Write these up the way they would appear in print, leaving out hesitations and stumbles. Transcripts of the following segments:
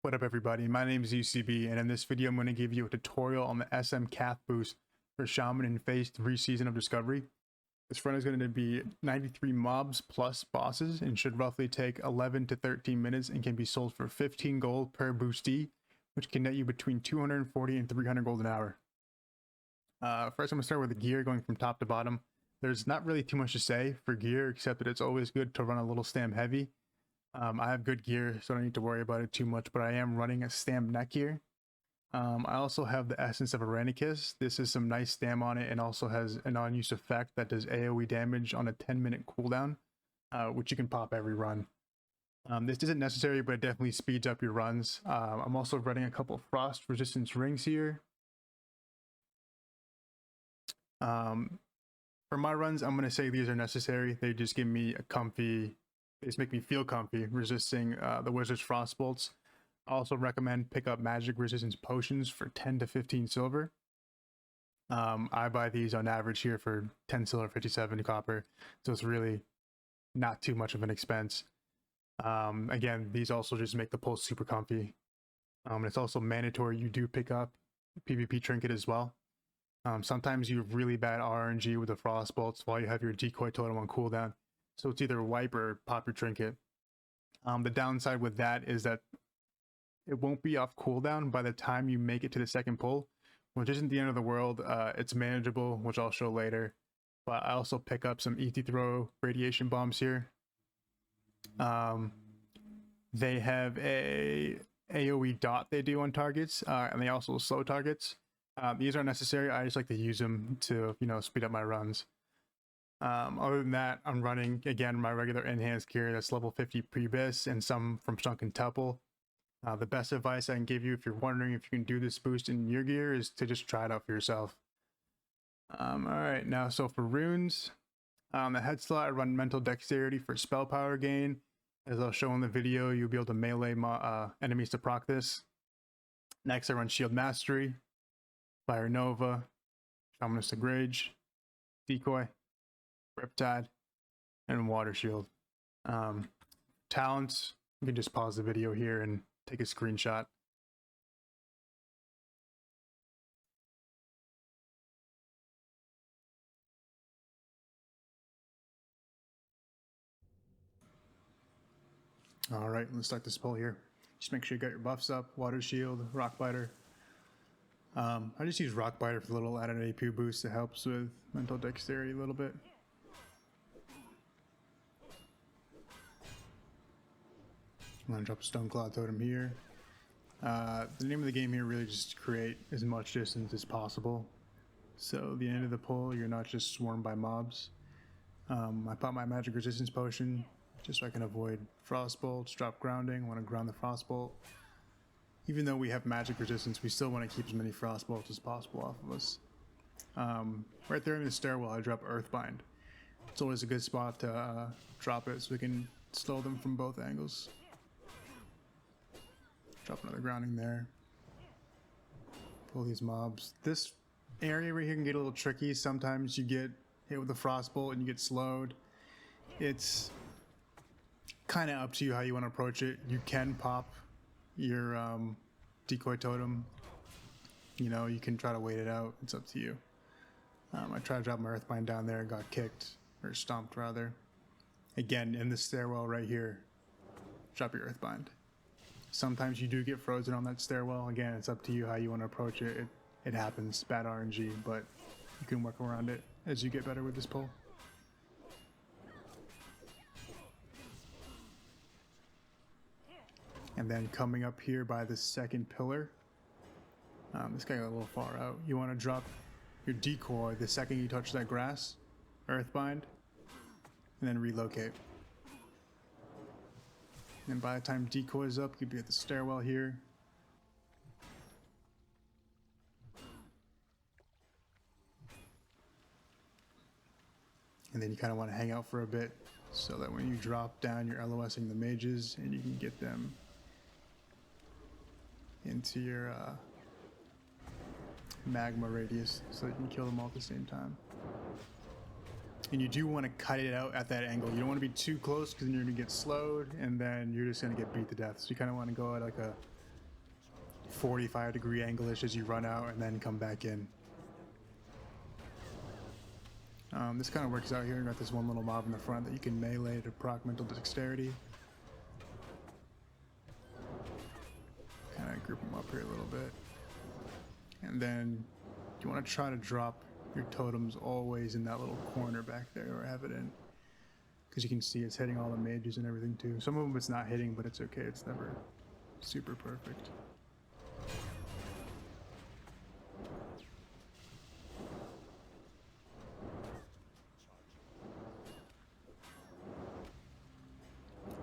What up everybody, my name is UCB and in this video I'm going to give you a tutorial on the SM Cath boost for Shaman in Phase 3 Season of Discovery. This run is going to be 93 mobs plus bosses and should roughly take 11 to 13 minutes and can be sold for 15 gold per boostee, which can net you between 240 and 300 gold an hour. First I'm going to start with the gear going from top to bottom. There's not really too much to say for gear except that it's always good to run a little stam heavy. I have good gear, so I don't need to worry about it too much, but I am running a stam neck here. I also have the Essence of Aranicus. This is some nice stam on it and also has a non-use effect that does AoE damage on a 10-minute cooldown, which you can pop every run. This isn't necessary, but it definitely speeds up your runs. I'm also running a couple frost resistance rings here. For my runs, I'm going to say these are necessary. They just give me a comfy... They just make me feel comfy resisting the Wizard's Frost Bolts. I also recommend pick up magic resistance potions for 10 to 15 silver. I buy these on average here for 10 silver, 57 copper, so it's really not too much of an expense. Again, these also just make the pulse super comfy. It's also mandatory you do pick up PvP trinket as well. Sometimes you have really bad RNG with the Frost Bolts while you have your decoy totem on cooldown. So it's either wipe or pop your trinket. The downside with that is that it won't be off cooldown by the time you make it to the second pull, which isn't the end of the world. It's manageable, which I'll show later. But I also pick up some ET throw radiation bombs here. They have a AoE dot they do on targets, and they also slow targets. These aren't necessary. I just like to use them to, speed up my runs. Other than that, I'm running again my regular enhanced gear that's level 50 pre-bis and some from Shrunken Temple. The best advice I can give you if you're wondering if you can do this boost in your gear is to just try it out for yourself. Alright, now so for runes, the head slot I run mental dexterity for spell power gain. As I'll show in the video, you'll be able to melee enemies to proc this. Next I run shield mastery, fire nova, shamanistic rage, decoy, Riptide, and Water Shield. Talents, you can just pause the video here and take a screenshot. Alright, let's start this pull here. Just make sure you got your buffs up, Water Shield, Rock Biter. I just use Rock Biter for the little added AP boost that helps with mental dexterity a little bit. I'm going to drop a Stone Cloud Totem here. The name of the game here really just to create as much distance as possible. So at the end of the pull, you're not just swarmed by mobs. I pop my magic resistance potion just so I can avoid frost bolts, drop grounding. I want to ground the frost bolt. Even though we have magic resistance, we still want to keep as many frost bolts as possible off of us. Right there in the stairwell, I drop Earthbind. It's always a good spot to drop it so we can slow them from both angles. Drop another grounding there. Pull these mobs. This area right here can get a little tricky. Sometimes you get hit with a frostbolt and you get slowed. It's kind of up to you how you want to approach it. You can pop your decoy totem. You can try to wait it out. It's up to you. I tried to drop my Earthbind down there and got kicked, or stomped rather. Again, in the stairwell right here, drop your Earthbind. Sometimes you do get frozen on that stairwell. Again, it's up to you how you want to approach it. It happens, bad RNG, but you can work around it as you get better with this pull. And then coming up here by the second pillar, this guy got a little far out. You want to drop your decoy the second you touch that grass, Earthbind, and then relocate. And by the time decoy is up, you'll be at the stairwell here. And then you kind of want to hang out for a bit so that when you drop down, you're LOSing the mages and you can get them into your magma radius so you can kill them all at the same time. And you do want to cut it out at that angle. You don't want to be too close because then you're going to get slowed and then you're just going to get beat to death. So you kind of want to go at like a 45-degree angle-ish as you run out and then come back in. This kind of works out here. You got this one little mob in the front that you can melee to proc mental dexterity. Kind of group them up here a little bit. And then you want to try to drop your totems always in that little corner back there, or have it in. Because you can see it's hitting all the mages and everything too. Some of them it's not hitting, but it's okay. It's never super perfect.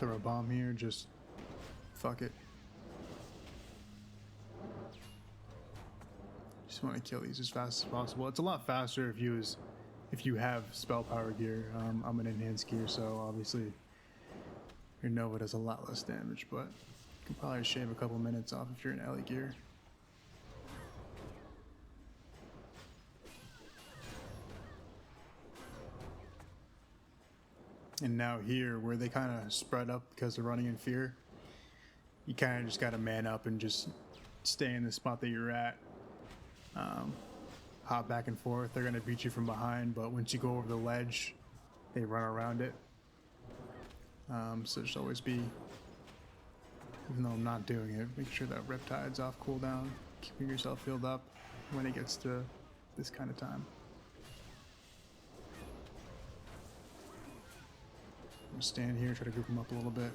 Throw a bomb here, just fuck it. Just want to kill these as fast as possible. It's a lot faster if you have spell power gear. I'm an enhanced gear, so obviously your Nova does a lot less damage, but you can probably shave a couple minutes off if you're in Ellie gear. And now here, where they kind of spread up because they're running in fear, you kind of just got to man up and just stay in the spot that you're at. Hop back and forth. They're going to beat you from behind, but once you go over the ledge, they run around it. So just always be, even though I'm not doing it, make sure that Riptide's off cooldown, keeping yourself healed up when it gets to this kind of time. I'm gonna stand here, try to group them up a little bit.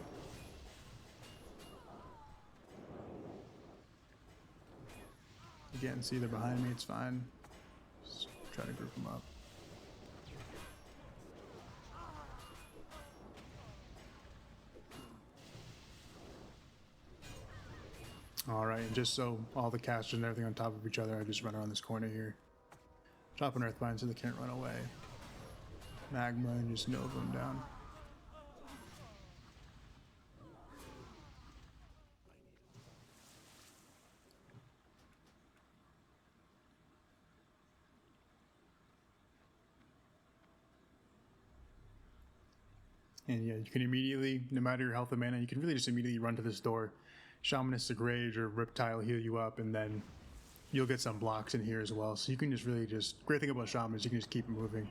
Again, see they're behind me, it's fine. Just try to group them up. Alright, and just so all the casters and everything on top of each other, I just run around this corner here. Drop an Earthbind so they can't run away. Magma and just Nova them down. And yeah, you can immediately, no matter your health and mana, you can really just immediately run to this door. Shamanistic Rage or Riptide will heal you up, and then you'll get some blocks in here as well. So you can just really great thing about Shaman is you can just keep moving.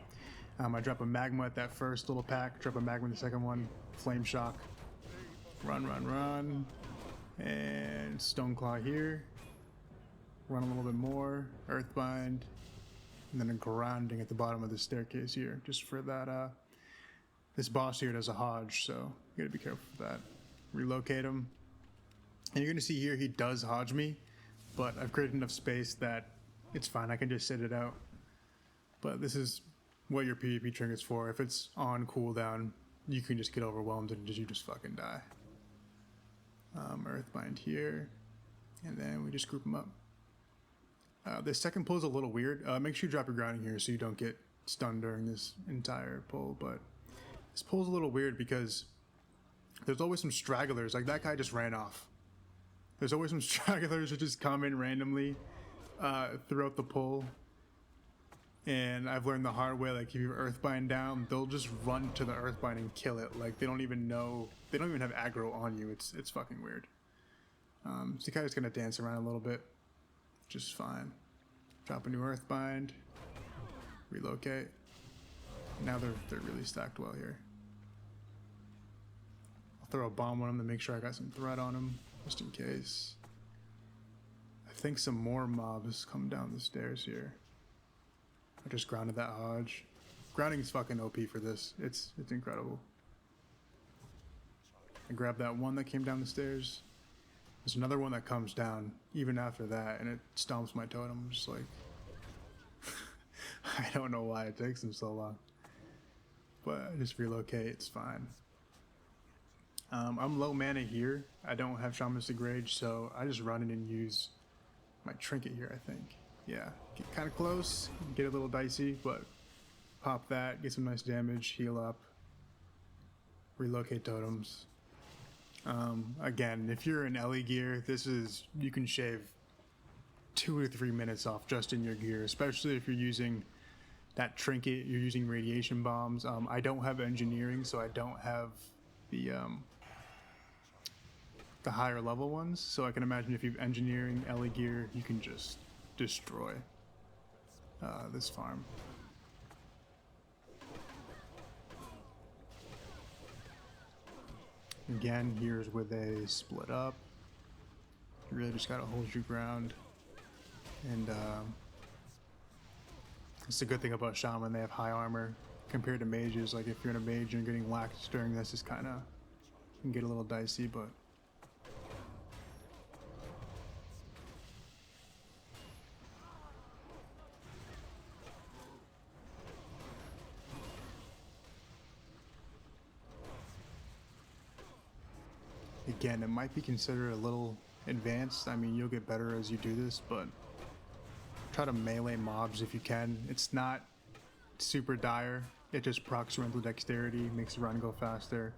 I drop a Magma at that first little pack, drop a Magma in the second one, Flame Shock, run, and Stoneclaw here. Run a little bit more, Earthbind, and then a grounding at the bottom of the staircase here, just for that, this boss here does a Hodge, so you gotta be careful for that. Relocate him. And you're gonna see here he does Hodge me, but I've created enough space that it's fine, I can just sit it out. But this is what your PvP trinket is for. If it's on cooldown, you can just get overwhelmed and you just fucking die. Earthbind here, and then we just group them up. The second pull is a little weird. Make sure you drop your grounding here so you don't get stunned during this entire pull, but this pull's a little weird because there's always some stragglers, like that guy just ran off. There's always some stragglers that just come in randomly throughout the pull. And I've learned the hard way, like if you Earthbind down, they'll just run to the Earthbind and kill it. Like they don't even know, they don't even have aggro on you. It's fucking weird. So you kind of just gonna dance around a little bit, just fine. Drop a new Earthbind, relocate. Now they're really stacked well here. I'll throw a bomb on them to make sure I got some threat on them, just in case. I think some more mobs come down the stairs here. I just grounded that Hodge. Grounding is fucking OP for this. It's incredible. I grabbed that one that came down the stairs. There's another one that comes down even after that, and it stomps my totem. I'm just like, I don't know why it takes them so long. But I just relocate, it's fine. I'm low mana here. I don't have Shamanistic Rage, so I just run in and use my trinket here, I think. Yeah, get kind of close, get a little dicey, but pop that, get some nice damage, heal up, relocate totems. Again, if you're in Ellie gear, you can shave 2 or 3 minutes off just in your gear, especially if you're using that trinket, you're using radiation bombs. I don't have engineering, so I don't have the the higher level ones. So I can imagine if you have engineering, ele gear, you can just destroy this farm. Again, here's where they split up. You really just gotta hold your ground. And it's a good thing about Shaman, they have high armor compared to mages. Like if you're in a mage and getting whacked during this, is kind of can get a little dicey, but again, it might be considered a little advanced. I mean, you'll get better as you do this, but try to melee mobs if you can. It's not super dire. It just procs your mental dexterity, makes the run go faster.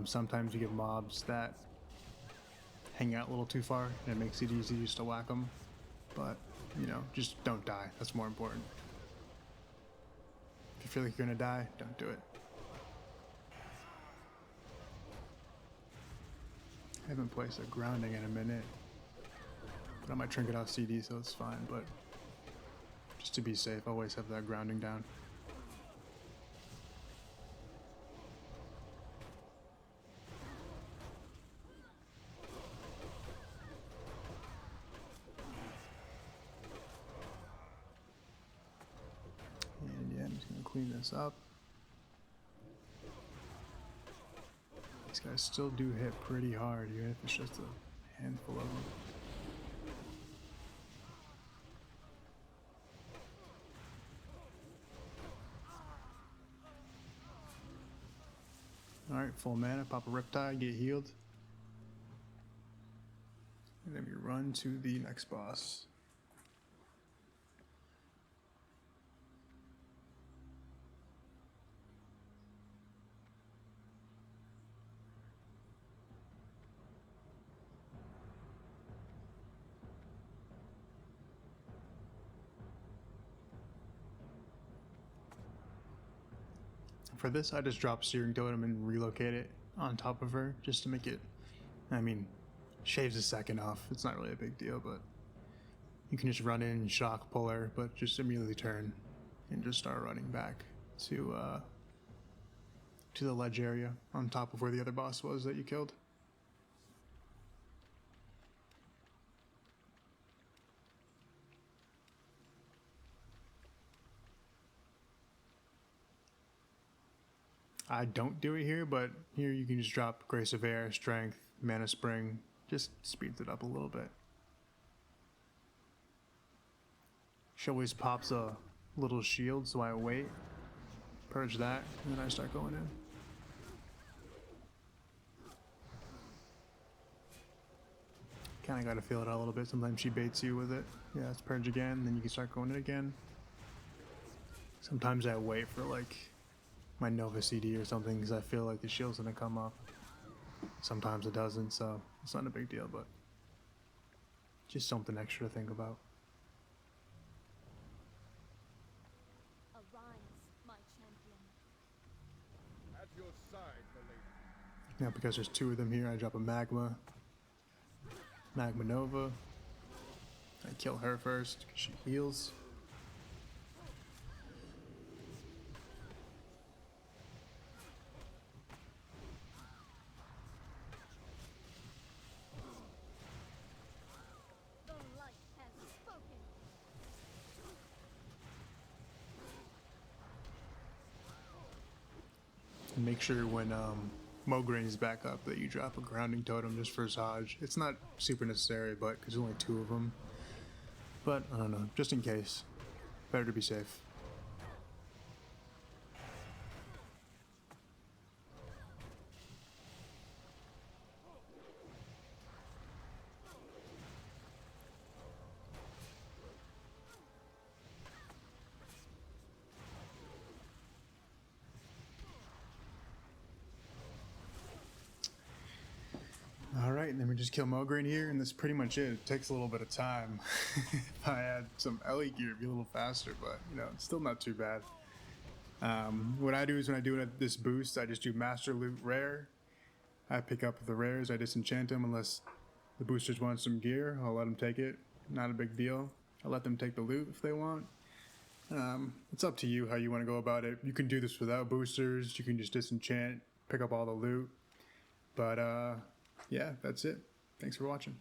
Sometimes you get mobs that hang out a little too far, and it makes it easy just to whack them. But, you know, just don't die. That's more important. If you feel like you're gonna die, don't do it. I haven't placed a grounding in a minute. But I might trinket out CD, so it's fine. But just to be safe, always have that grounding down. And yeah, I'm just gonna clean this up. These guys still do hit pretty hard, even if it's just a handful of them. Alright, full mana, pop a Riptide, get healed. And then we run to the next boss. For this, I just drop Searing Totem and relocate it on top of her, just to make it, I mean, shaves a second off. It's not really a big deal, but you can just run in, shock, pull her, but just immediately turn and just start running back to the ledge area on top of where the other boss was that you killed. I don't do it here, but here you can just drop Grace of Air, Strength, Mana Spring, just speeds it up a little bit. She always pops a little shield, so I wait, purge that, and then I start going in. Kinda gotta feel it out a little bit. Sometimes she baits you with it. Yeah, let's purge again, then you can start going in again. Sometimes I wait for like my Nova CD or something because I feel like the shield's gonna come up. Sometimes it doesn't, so it's not a big deal, but just something extra to think about. Arise, my champion. At your side, my lady. Now, because there's two of them here, I drop a Magma Nova. I kill her first because she heals. The light has spoken. And make sure when Mograine is back up that you drop a grounding totem just for Zaj. It's not super necessary, but because there's only two of them. But I don't know, just in case. Better to be safe. Alright, and then we just kill Mograine here, and that's pretty much it. It takes a little bit of time. If I had some Ellie gear, it'd be a little faster, but, you know, it's still not too bad. What I do is when I do this boost, I just do Master Loot Rare, I pick up the rares, I disenchant them unless the boosters want some gear. I'll let them take it. Not a big deal. I'll let them take the loot if they want. It's up to you how you want to go about it. You can do this without boosters. You can just disenchant, pick up all the loot. But yeah, that's it. Thanks for watching.